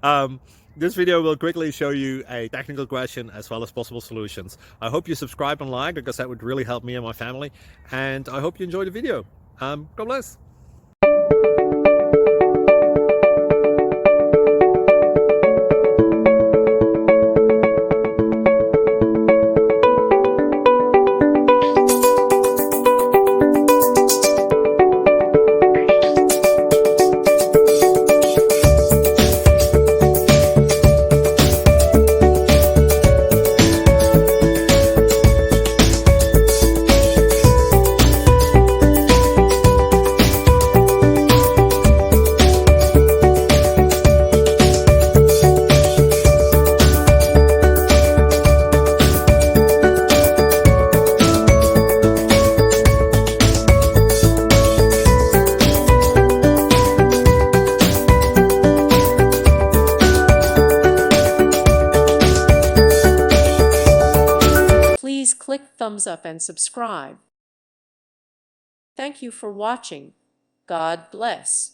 um, this video will quickly show you a technical question as well as possible solutions. I hope you subscribe and like, because that would really help me and my family. And I hope you enjoy the video. God bless. Please click thumbs up and subscribe. Thank you for watching. God bless.